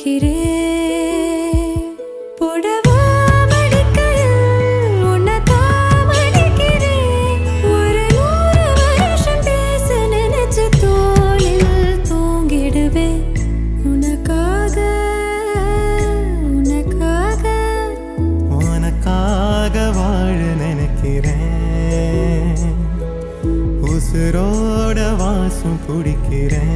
பிடிக்கிறேன் புடவா மடிக்கையில் உன்னதான் மடிக்கிறேன் ஒரு 100 வருஷம் பேச நினைச்சு தோளில் தூங்கிடுவேன் உனக்காக உனக்காக உனக்காக வாழ நினைக்கிறேன் உசுரோட வாசம் பிடிக்கிறேன்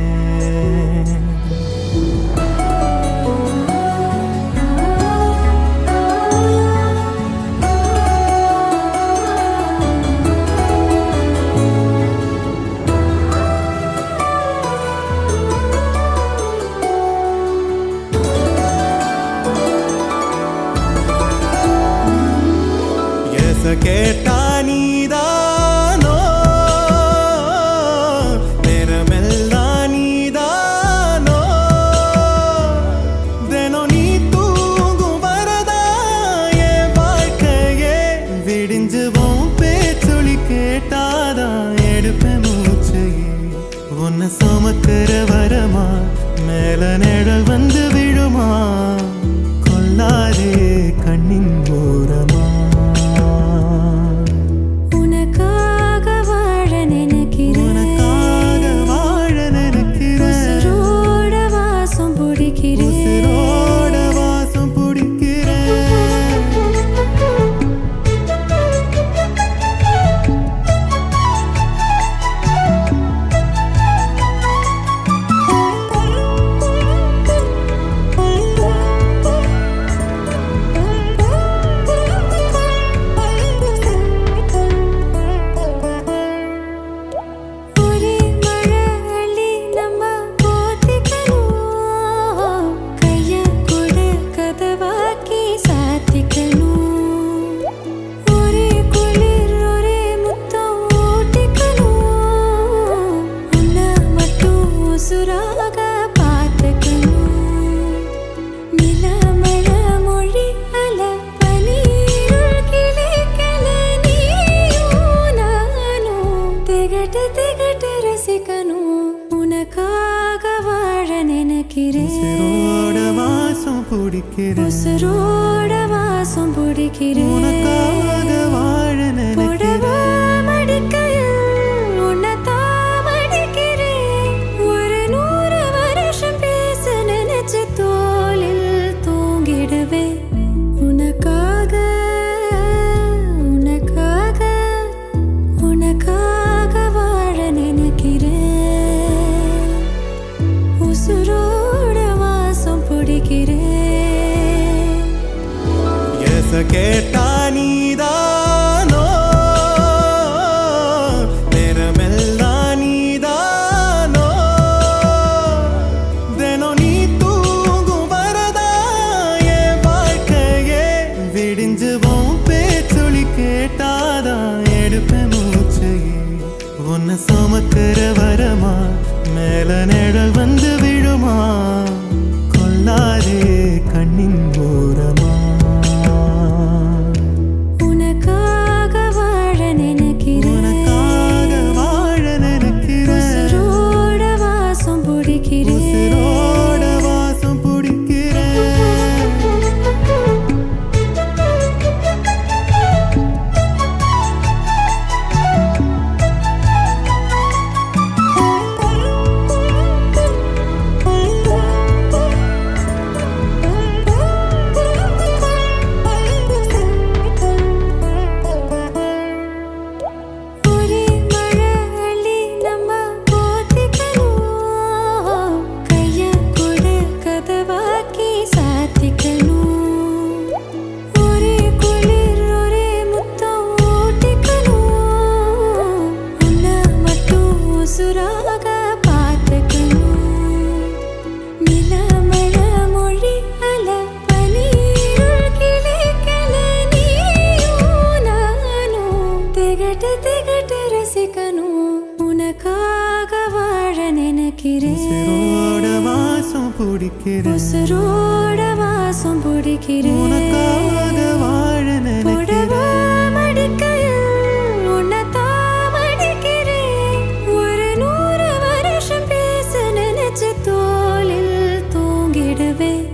கேட்டா நீதானோ நேரமெல்லாம் நீதானோ தினம் நீ தூங்கும் வரதா என் வாழ்க்கையே விடிஞ்சுவோம் பேச்சொலி கேட்டாதான் எடுப்பேன் மூச்சையே உன்னை சுமக்கிற வரமா மேல நிழல் வந்து விழுமா கொல்லாதே கண்ணின் ஓரமா உனக்காக வாழ நினைக்கிறேன் உசுரோட வாசம் பிடிக்கிறேன் உசுரோட வாசம் பிடிக்கிறேன் உனக்காக வாழ நினைக்கிறேன் மடிக்கையில் உன்னதான் மடிக்கிறேன் ஒரு 100 வருஷம் பேச நினைச்சு தோளில் தூங்கிடுவேன் உனக்காக உனக்காக உனக்காக வாழ நினைக்கிறேன் உசுரோட வாசம் பிடிக்கிறேன் கேட்டா நீதானோ நேரமெல்லாம் நீதானோ தினம் நீ தூங்கும் வரதா என் வாழ்க்கையே விடிஞ்சுவோம் பேச்சொலி கேட்டாதான் எடுப்பேன் மூச்சையே உன்னை சுமக்கிற வரமா மேல நிழல் வந்து விழுமா கொல்லாதே கண்ணின் ஓரமா உனக்காக வாழ நினைக்கிறேன் உனக்காக வாழ நினைக்கிறேன் உசுரோட வாசம் பிடிக்கிறேன் உசுரோட வாசம் உனக்காக வாழ நினைக்கிறேன் உசுரோட வாசம் பிடிக்கிறேன் உசுரோட வாசம் பிடிக்கிறேன் உனக்காக வாழ நினைக்கிறேன் மடிக்கையில் உன்னதான் மடிக்கிறேன் ஒரு 100 வருஷம் பேச நினைச்சு தோளில் தூங்கிடுவேன்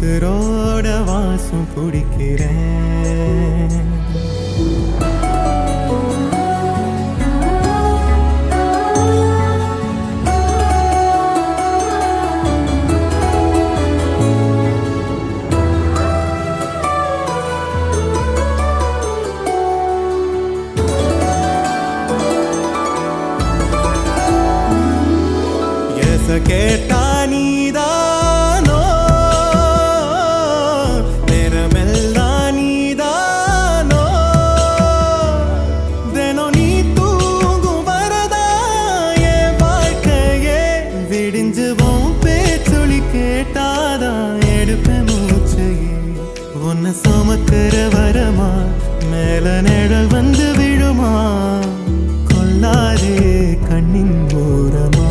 உசுரோட வாசம் பிடிக்கிறேன். கேட்டா நீதானோ நேரமெல்லாம் நீதானோ தினம் நீ தூங்கும் வரதா என் வாழ்க்கையே விடிஞ்சுவோம் பேச்சொலி கேட்டாதான் எடுப்பேன் மூச்சையே உன்னை சுமக்கிற வரமா மேல நிழல் வந்து விழுமா கொல்லாதே கண்ணின் ஓரமா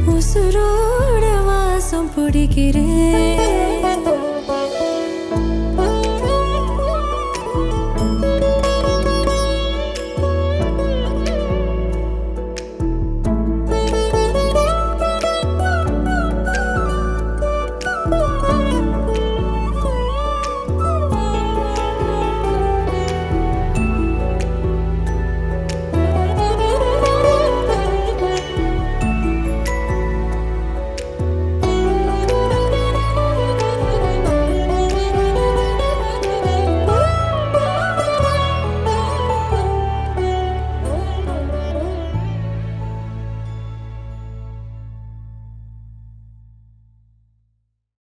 உசுரோட வாசம் பிடிக்கிறேன்.